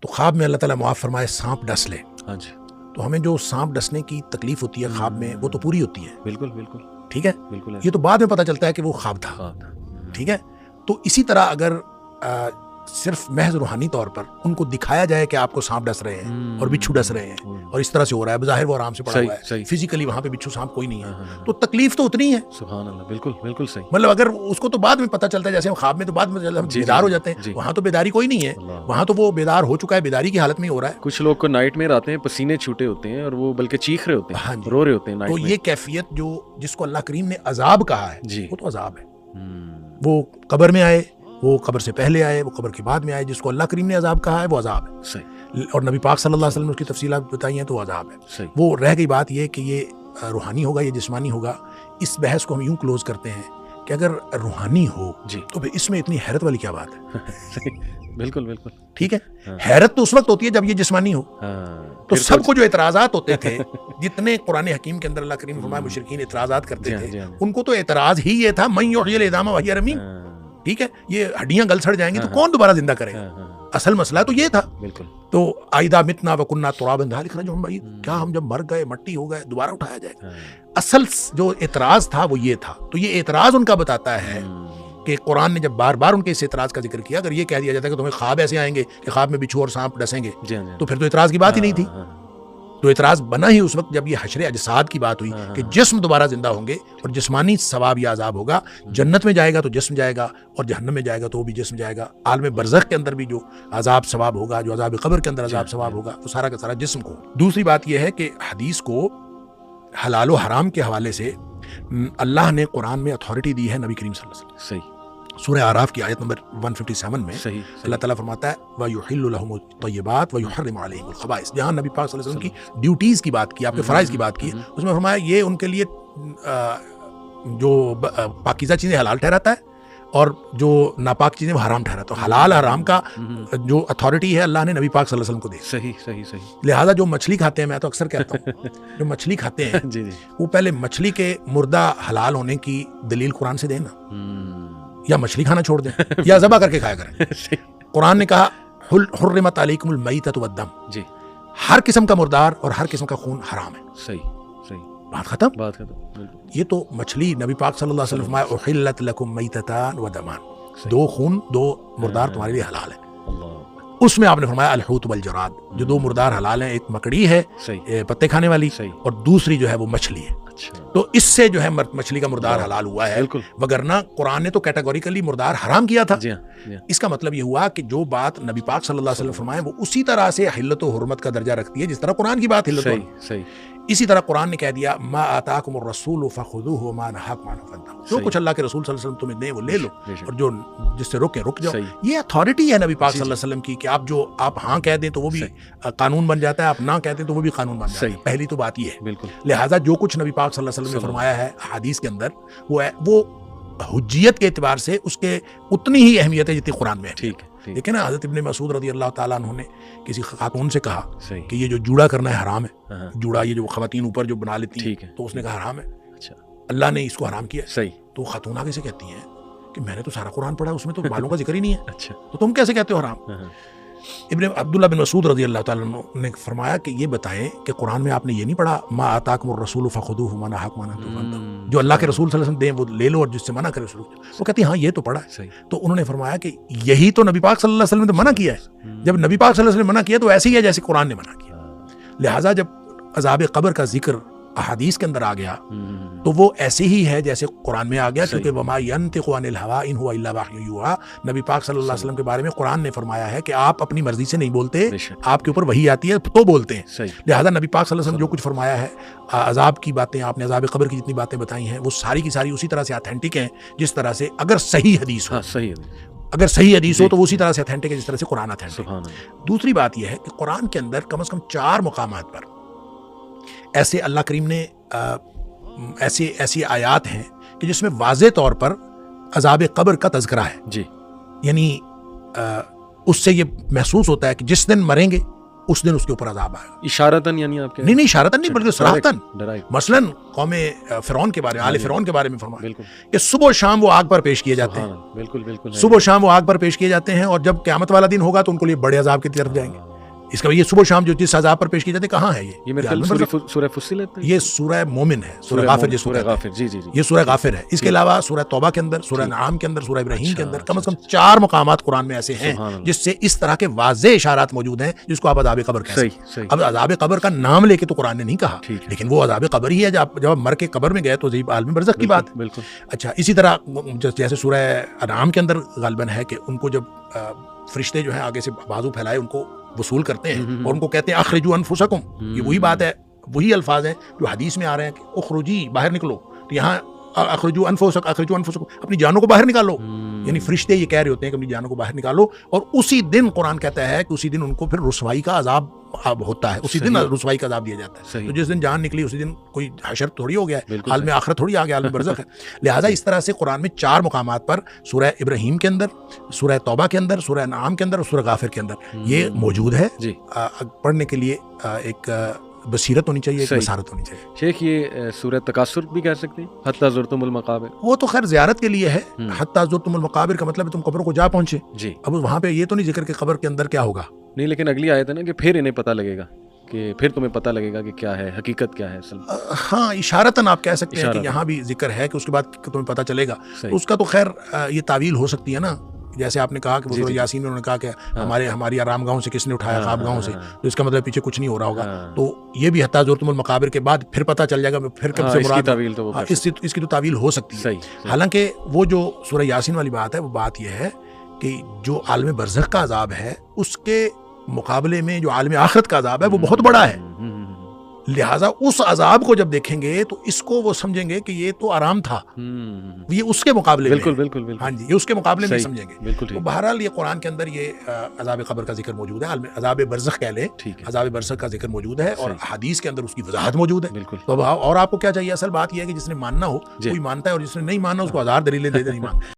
تو خواب میں اللہ تعالیٰ معاف فرمائے سانپ ڈس لے، ہاں جی، تو ہمیں جو سانپ ڈسنے کی تکلیف ہوتی ہے خواب میں وہ تو پوری ہوتی ہے، بالکل بالکل ٹھیک ہے، بالکل یہ تو بعد میں پتہ چلتا ہے کہ وہ خواب تھا، ٹھیک ہے. تو اسی طرح اگر صرف محض روحانی طور پر ان کو دکھایا جائے کہ آپ کو سانپ ڈس رہے ہیں اور بچھو ڈس رہے ہیں اور اس طرح سے ہو رہا ہے، بظاہر وہ آرام سے پڑا ہوا ہے، فزیکلی وہاں پہ بچھو سانپ کوئی نہیں ہے، تو تکلیف تو اتنی ہے. سبحان اللہ، بالکل بالکل صحیح. مطلب اگر اس کو تو بعد میں پتہ چلتا ہے، جیسے ہم خواب میں تو بعد میں ہم بیدار ہو جاتے ہیں، وہاں تو بیداری کوئی نہیں ہے، وہاں تو وہ بیدار ہو چکا ہے، بیداری کی حالت میں ہو رہا ہے. کچھ لوگ کو نائٹ میں آتے ہیں، پسینے چھوٹے ہوتے ہیں اور وہ بلکہ چیخ رہے ہوتے ہیں، رو رہے ہوتے ہیں نائٹ میں. تو یہ کیفیت جو جس کو اللہ کریم نے عذاب کہا ہے وہ تو عذاب ہے. وہ قبر میں آئے، وہ قبر سے پہلے آئے، وہ قبر کے بعد میں آئے، جس کو اللہ کریم نے عذاب کہا ہے وہ عذاب ہے. صحیح. اور نبی پاک صلی اللہ علیہ وسلم نے اس کی تفصیلات بتائی ہیں تو وہ عذاب ہے. صحیح. وہ رہ گئی بات یہ کہ یہ روحانی ہوگا یا جسمانی ہوگا. اس بحث کو ہم یوں کلوز کرتے ہیں کہ اگر روحانی ہو تو پھر اس میں اتنی حیرت والی کیا بات ہے. بالکل بالکل ٹھیک ہے. حیرت تو اس وقت ہوتی ہے جب یہ جسمانی ہو. تو سب کو جو اعتراضات ہوتے تھے، جتنے قرآن حکیم کے اندر اللہ کریم فرمائے مشرکین اعتراضات کرتے تھے، ان کو تو اعتراض ہی یہ تھا من یحیی العظام وہی رمیم. ٹھیک ہے، یہ ہڈیاں گل سڑ جائیں گی تو کون دوبارہ زندہ کرے گا. اصل مسئلہ تو یہ تھا. بالکل. تو آئدہ متنا وکنا ترابا ذالک رجع بعید، کیا ہم جب مر گئے مٹی ہو گئے دوبارہ اٹھایا جائے گا. اصل جو اعتراض تھا وہ یہ تھا. تو یہ اعتراض ان کا بتاتا ہے کہ قرآن نے جب بار بار ان کے اس اعتراض کا ذکر کیا، اگر یہ کہہ دیا جاتا ہے کہ تمہیں خواب ایسے آئیں گے کہ خواب میں بچھو اور سانپ ڈسیں گے، تو پھر تو اعتراض کی بات ہی نہیں تھی. تو اعتراض بنا ہی اس وقت جب یہ حشر اجساد کی بات ہوئی کہ جسم دوبارہ زندہ ہوں گے اور جسمانی ثواب یا عذاب ہوگا. جنت میں جائے گا تو جسم جائے گا اور جہنم میں جائے گا تو وہ بھی جسم جائے گا. عالم برزخ کے اندر بھی جو عذاب ثواب ہوگا، جو عذاب قبر کے اندر عذاب ثواب ہوگا، وہ سارا کا سارا جسم کو. دوسری بات یہ ہے کہ حدیث کو حلال و حرام کے حوالے سے اللہ نے قرآن میں اتھارٹی دی ہے نبی کریم صلی اللہ علیہ وسلم. صحیح. سورہ اعراف کی آیت نمبر 157 میں اللہ تعالیٰ فرماتا ہے وَيُحِلُّ لَهُمُ الطَّيِّبَاتِ وَيُحَرِّمُ عَلَيْهِمُ الْخَبَائِثَ. جہاں نبی پاک صلی اللہ علیہ وسلم کی ڈیوٹیز کی بات کی، آپ کے فرائض کی بات کی، اس میں فرمایا یہ ان کے لیے جو پاکیزہ چیزیں حلال ٹھہراتا ہے اور جو ناپاک چیزیں وہ حرام ٹھہراتا ہے. حلال حرام کا جو اتھارٹی ہے اللہ نے نبی پاک صلی اللہ علیہ وسلم کو دی. صحیح صحیح صحیح. لہٰذا جو مچھلی کھاتے ہیں، میں تو اکثر کہتا ہوں جو مچھلی کھاتے ہیں وہ پہلے مچھلی کے مردہ حلال ہونے کی دلیل قرآن سے دیں نا، یا مچھلی کھانا چھوڑ دیں یا ذبح کر کے کھایا کریں. قرآن نے کہا حرمت علیکم المیتۃ والدم، جی ہر قسم کا مردار اور ہر قسم کا خون حرام ہے. صحیح صحیح. بات ختم. بات ختم. یہ تو مچھلی نبی پاک صلی اللہ علیہ وسلم فرمایا احلت لکم میتتان ودمان، دو خون دو مردار تمہارے لیے حلال ہے. اس میں آپ نے فرمایا الحوت والجراد، جو دو مردار حلال ہیں، ایک مکڑی ہے پتے کھانے والی اور دوسری جو ہے وہ مچھلی ہے. تو اس سے جو ہے مچھلی کا مردار حلال ہوا ہے، وگرنہ قرآن نے تو کیٹیگوریکلی مردار حرام کیا تھا. اس کا مطلب یہ ہوا کہ جو بات نبی پاک صلی اللہ علیہ وسلم فرمائے وہ اسی طرح سے حلت و حرمت کا درجہ رکھتی ہے جس طرح قرآن کی بات حلت و. اسی طرح قرآن نے کہہ دیا ما آتاکم الرسول فخذوہ وما نہاکم عنہ فانتہوا، جو کچھ اللہ کے رسول صلی اللہ علیہ وسلم تمہیں دیں وہ لے لو اور جو جس سے روکیں رک جاؤ. یہ اتھارٹی ہے نبی پاک صلی اللہ علیہ وسلم کی کہ آپ ہاں کہہ دیں تو وہ بھی قانون بن جاتا ہے، آپ نہ کہتے ہیں تو وہ بھی قانون بن جاتا ہے. پہلی تو بات یہ ہے. لہٰذا جو کچھ نبی پاک صلی اللہ علیہ وسلم نے فرمایا ہے حدیث کے اندر وہ حجیت کے اعتبار سے اس کے اتنی ہی اہمیت ہے جتنی قرآن میں ہے. ٹھیک ہے. دیکھیں نا حضرت ابن مسعود رضی اللہ تعالیٰ عنہ نے کسی خاتون سے کہا کہ یہ جو جوڑا کرنا ہے حرام ہے، جوڑا یہ جو خواتین اوپر جو بنا لیتی ہیں، تو اس نے کہا حرام ہے. اللہ نے اس کو حرام کیا. صحیح. تو خاتون آگے سے کہتی ہیں کہ میں نے تو سارا قرآن پڑھا، اس میں تو بالوں کا ذکر ہی نہیں ہے، تو تم کیسے کہتے ہو حرام؟ ابن عبداللہ بن مسعود رضی اللہ تعالیٰ عنہ نے فرمایا کہ یہ بتائیں کہ قرآن میں آپ نے یہ نہیں پڑھا ما آتاکم الرسول فخذوہ وما نہاکم عنہ فانتہوا، جو اللہ کے رسول صلی اللہ علیہ وسلم دیں وہ لے لو اور جس سے منع کرے اس رک جاؤ. وہ کہتی ہیں ہاں یہ تو پڑھا ہے. تو انہوں نے فرمایا کہ یہی تو نبی پاک صلی اللہ علیہ وسلم نے منع کیا ہے. جب نبی پاک صلی اللہ علیہ وسلم نے منع کیا تو ایسے ہی ہے جیسے قرآن نے منع کیا. لہٰذا جب عذاب قبر کا ذکر احادیث کے اندر آ گیا تو وہ ایسے ہی ہے جیسے قرآن میں آ گیا، کیونکہ وما ینطق عن الہویٰ ان ہوا الا وحی یوحیٰ. نبی پاک صلی اللہ علیہ وسلم کے بارے میں قرآن نے فرمایا ہے کہ آپ اپنی مرضی سے نہیں بولتے، آپ کے اوپر وحی آتی ہے تو بولتے ہیں. لہٰذا نبی پاک صلی اللہ علیہ وسلم جو کچھ فرمایا ہے، عذاب کی باتیں آپ نے عذاب قبر کی جتنی باتیں بتائی ہیں وہ ساری کی ساری اسی طرح سے اتھینٹک ہیں جس طرح سے اگر صحیح حدیث ہو. اگر صحیح حدیث ہو تو وہ اسی طرح سے اتھینٹک ہے جس طرح سے قرآن اتھینٹک. دوسری بات یہ ہے کہ قرآن کے اندر کم از کم 4 مقامات پر ایسے اللہ کریم نے ایسی آیات ہیں کہ جس میں واضح طور پر عذاب قبر کا تذکرہ ہے. جی یعنی اس سے یہ محسوس ہوتا ہے کہ جس دن مریں گے اس دن اس کے اوپر عذاب آئے گا. اشارتاً یعنی آپ کے نہیں اشارتاً نہیں بلکہ صراحتاً. مثلاً قوم فرعون کے بارے میں، آل فرعون کے بارے میں فرمایا کہ صبح و شام وہ آگ پر پیش کیے جاتے ہیں. بالکل صبح و شام وہ آگ پر پیش کیے جاتے ہیں اور جب قیامت والا دن ہوگا تو ان کو لیے بڑے عذاب کی طرف جائیں گے. اس کا یہ صبح شام جو چیز عذاب پر پیش کی جاتی ہے کہاں ہے یہ میرے خیال سورہ فصلت ہے، یہ سورہ مومن ہے، سورہ غافر، یہ سورہ غافر، جی جی جی، یہ سورہ غافر ہے۔ اس کے علاوہ سورہ توبہ کے اندر، سورہ انعام کے اندر، سورہ ابراہیم کے اندر کم از کم 4 مقامات قرآن میں ایسے ہیں جس سے اس طرح کے واضح اشارات موجود ہیں جس کو آپ عذاب قبر کہہ سکتے ہیں۔ اب عذاب قبر کا نام لے کے تو قرآن نے نہیں کہا، لیکن وہ عذاب قبر ہی ہے۔ جب آپ مر کے قبر میں گئے تو عالم برزخ کی بات ہے۔ اچھا، اسی طرح جیسے سورہ انعام کے اندر غالباً ہے کہ ان کو جب فرشتے جو ہیں آگے سے بازو پھیلائے ان کو وصول کرتے ہیں اور ان کو کہتے ہیں اخرجوا انفسکم، یہ وہی بات ہے، وہی الفاظ ہیں جو حدیث میں آ رہے ہیں کہ اخرجی، باہر نکلو، تو یہاں اخرجوا انفسکم، اپنی جانوں کو باہر نکالو، یعنی فرشتے یہ کہہ رہے ہوتے ہیں کہ اپنی جانوں کو باہر نکالو، اور اسی دن قرآن کہتا ہے کہ اسی دن ان کو پھر رسوائی کا عذاب ہوتا ہے، اسی دن رسوائی کا عذاب دیا جاتا ہے۔ تو جس دن جان نکلی اسی دن کوئی حشر تھوڑی ہو گیا ہے، عالم آخرت تھوڑی آ گیا، عالم برزخ ہے۔ لہٰذا اس طرح سے قرآن میں 4 مقامات پر سورہ ابراہیم کے اندر، سورہ توبہ کے اندر، سورہ انعام کے اندر اور سورہ غافر کے اندر یہ موجود ہے۔ پڑھنے کے لیے ایک بصیرت ہونی چاہیے، ایک بصارت ہونی چاہیے۔ شیخ یہ سورہ تکاثر بھی کہہ سکتے ہیں، حتی زرتم المقابر، وہ تو خیر زیارت کے لیے ہے۔ حتی زرتم المقابر کا مطلب ہے تم قبروں کو جا پہنچے۔ جی، اب وہاں پہ یہ تو نہیں ذکر کہ قبر کے اندر کیا ہوگا، نہیں، لیکن اگلی آیت ہے نا کہ پھر انہیں پتہ لگے گا، کہ پھر تمہیں پتہ لگے گا کہ کیا ہے حقیقت، کیا ہے اصل۔ ہاں، اشارتاً آپ کہہ سکتے ہیں کہ یہاں بھی ذکر ہے کہ اس کے بعد تمہیں پتہ چلے گا۔ اس کا تو خیر یہ تعویل ہو سکتی ہے نا، جیسے آپ نے کہا کہ سورہ یاسین میں انہوں نے کہا کہ ہماری آرام گاہوں سے کس نے اٹھایا، خواب گاہوں سے، تو اس کا مطلب پیچھے کچھ نہیں ہو رہا ہوگا۔ تو یہ بھی حتی زرتم المقابر کے بعد پھر پتہ چل جائے گا پھر کب سے مراد، اس کی تو تعویل ہو سکتی ہے۔ حالانکہ وہ جو سورہ یاسین والی بات ہے وہ بات یہ ہے کہ جو عالم برزخ کا عذاب ہے اس کے مقابلے میں جو عالم آخرت کا عذاب ہے وہ بہت بڑا ہے، لہٰذا اس عذاب کو جب دیکھیں گے تو اس کو وہ سمجھیں گے کہ یہ تو آرام تھا، یہ اس کے مقابلے میں، بالکل، ہاں جی، یہ اس کے مقابلے میں سمجھیں گے۔ تو بہرحال یہ قرآن کے اندر یہ عذاب قبر کا ذکر موجود ہے، عذاب برزخ کہہ لیں، عذاب برزخ کا ذکر موجود ہے، اور حدیث کے اندر اس کی وضاحت موجود ہے۔ تو اور آپ کو کیا چاہیے؟ اصل بات یہ ہے کہ جس نے ماننا ہو کوئی مانتا ہے، اور جس نے نہیں ماننا اس کو ہزار دلیلیں دے دے نہیں مانتا۔